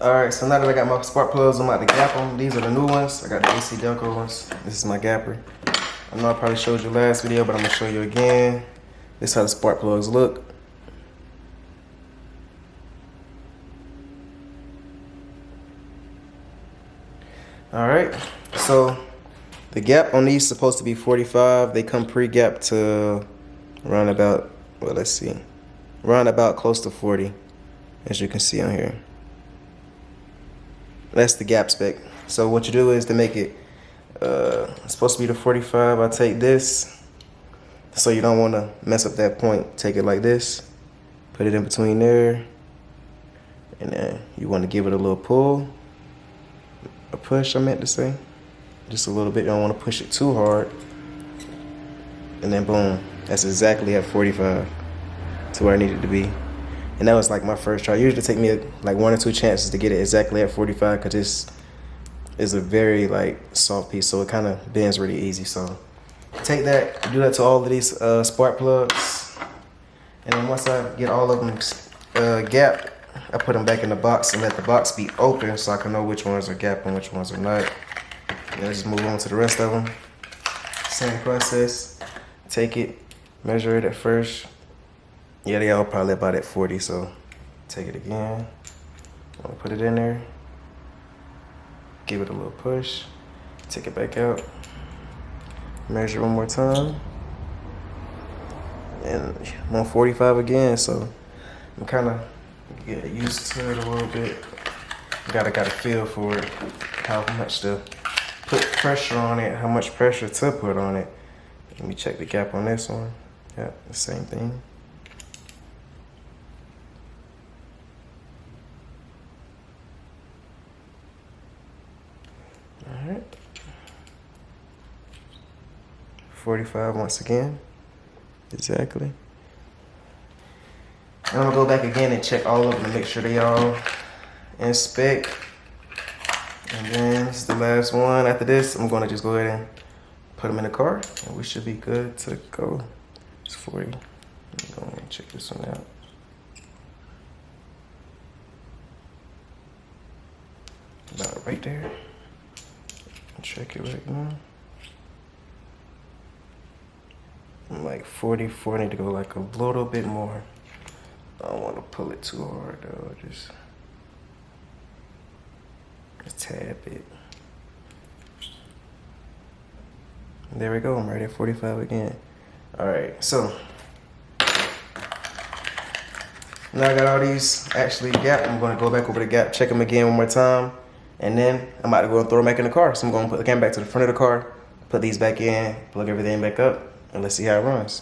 Alright, so now that I got my spark plugs, I'm about to gap them. These are the new ones. I got the AC Delco ones. This is my gapper. I know I probably showed you last video, but I'm gonna show you again. This is how the spark plugs look. Alright, so the gap on these is supposed to be 45. They come pre-gapped to around about, well, let's see, around about close to 40, as you can see on here. That's the gap spec. So what you do is to make it, it's supposed to be the 45. I take this, so you don't want to mess up that point. Take it like this, put it in between there, and then you want to give it a little pull, a push I meant to say, just a little bit. You don't want to push it too hard, and then boom, that's exactly at 45 to where I need it to be. And that was like my first try. Usually take me like 1 or 2 chances to get it exactly at 45 because this is a very like soft piece, so it kind of bends really easy. So take that, do that to all of these spark plugs, and then once I get all of them gapped, I put them back in the box and let the box be open so I can know which ones are gapped and which ones are not. And I just move on to the rest of them. Same process. Take it, measure it at first. Yeah, they all probably about at 40, so take it again. I'm gonna put it in there. Give it a little push. Take it back out. Measure one more time. And I'm on 45 again, so I'm kind of getting used to it a little bit. Gotta feel for it, how much to put pressure on it, how much pressure to put on it. Let me check the gap on this one. Yeah, the same thing. All right. 45 once again. Exactly. And I'm gonna go back again and check all of them to make sure they all in spec. And then this is the last one. After this, I'm gonna just go ahead and put them in the car and we should be good to go. It's 40. Let me go ahead and check this one out. About right there. Check it right now. I'm like 44. I need to go like a little bit more. I don't want to pull it too hard though. Just a tad bit. There we go. I'm right at 45 again. All right. So now I got all these actually gapped. I'm going to go back over the gap, check them again one more time. And then I'm about to go and throw them back in the car. So I'm going to put the camera back to the front of the car, put these back in, plug everything back up, and let's see how it runs.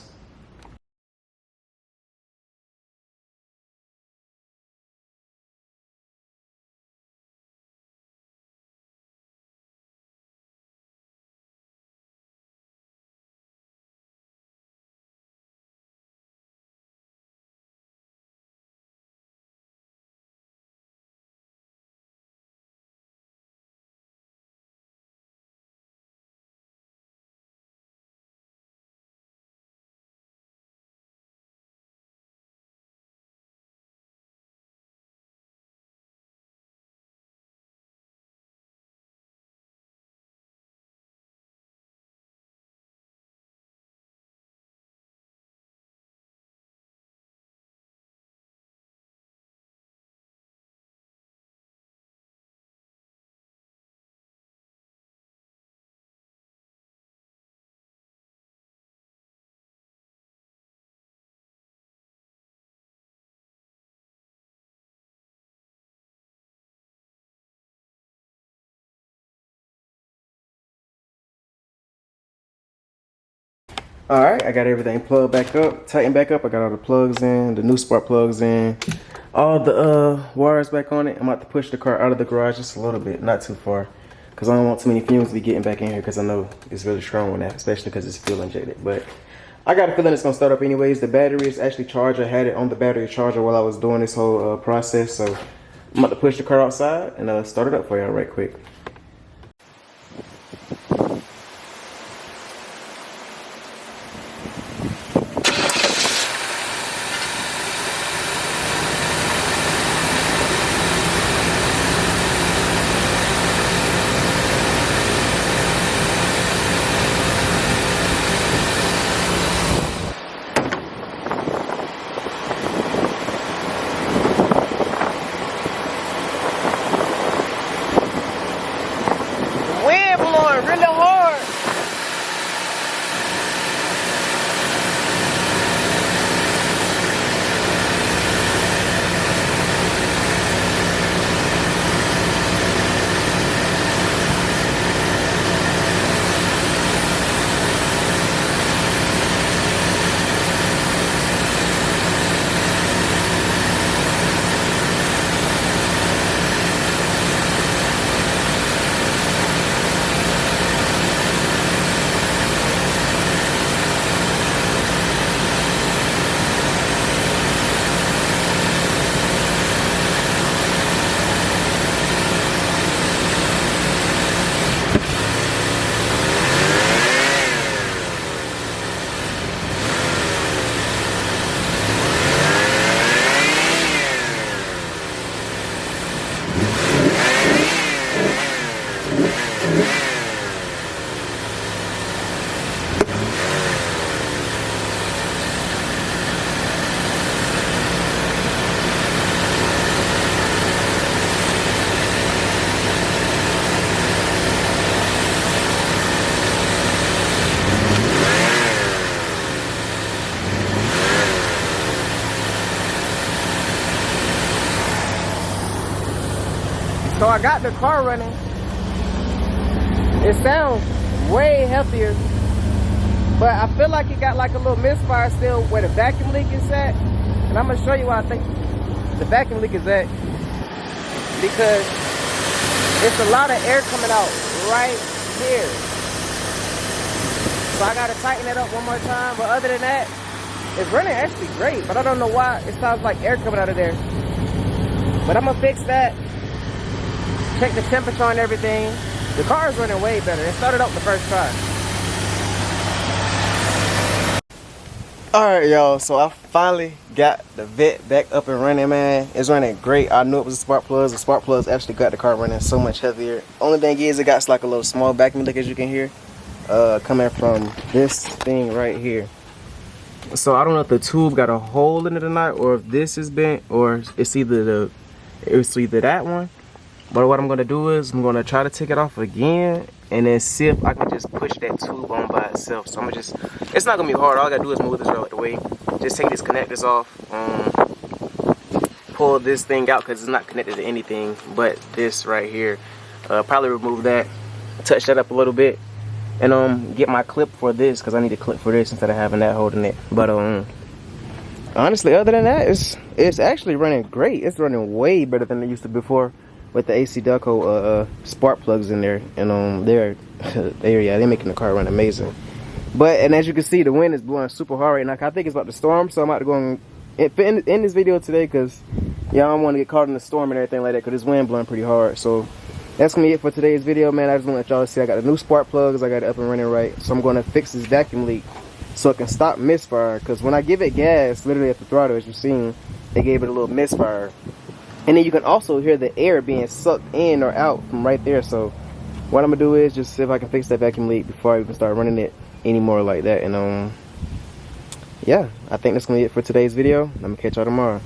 All right, I got everything plugged back up, tightened back up. I got all the plugs in, the new spark plugs in, all the wires back on it. I'm about to push the car out of the garage just a little bit, not too far, because I don't want too many fumes to be getting back in here, because I know it's really strong on that, especially because it's fuel injected. But I got a feeling it's gonna start up anyways. The battery is actually charged. I had it on the battery charger while I was doing this whole process. So I'm about to push the car outside and start it up for y'all right quick. I got the car running. It sounds way healthier, but I feel like it got like a little misfire still where the vacuum leak is at. And I'm gonna show you why I think the vacuum leak is at, because it's a lot of air coming out right here. So I gotta tighten it up one more time. But other than that, it's running actually great, but I don't know why it sounds like air coming out of there. But I'm gonna fix that, check the temperature and everything. The car is running way better. It started up the first try. Alright, y'all, so I finally got the Vette back up and running, man. It's running great. I knew it was a spark plug. The spark plugs actually got the car running so much heavier. Only thing is, it got like a little small vacuum leak, as you can hear, coming from this thing right here. So I don't know if the tube got a hole in it or not, or if this is bent, or it's either that one. But what I'm gonna do is I'm gonna try to take it off again and then see if I can just push that tube on by itself. So I'm gonna just, it's not gonna be hard. All I gotta do is move this out of the way. Just take these connectors off, pull this thing out because it's not connected to anything but this right here. Probably remove that, touch that up a little bit, and get my clip for this, because I need a clip for this instead of having that holding it. But honestly, other than that, it's actually running great. It's running way better than it used to before, with the AC Delco spark plugs in there, and they're making the car run amazing. And as you can see, the wind is blowing super hard right now. I think it's about to storm, so I'm about to go and end this video today, because y'all don't want to get caught in the storm and everything like that, because this wind blowing pretty hard. So that's gonna be it for today's video, man. I just want to let y'all see I got the new spark plugs. I got it up and running right, so I'm going to fix this vacuum leak so it can stop misfire. Because when I give it gas, literally at the throttle, as you've seen, they gave it a little misfire. And then you can also hear the air being sucked in or out from right there. So what I'm gonna do is just see if I can fix that vacuum leak before I even start running it anymore like that. And yeah, I think that's gonna be it for today's video. I'm gonna catch y'all tomorrow.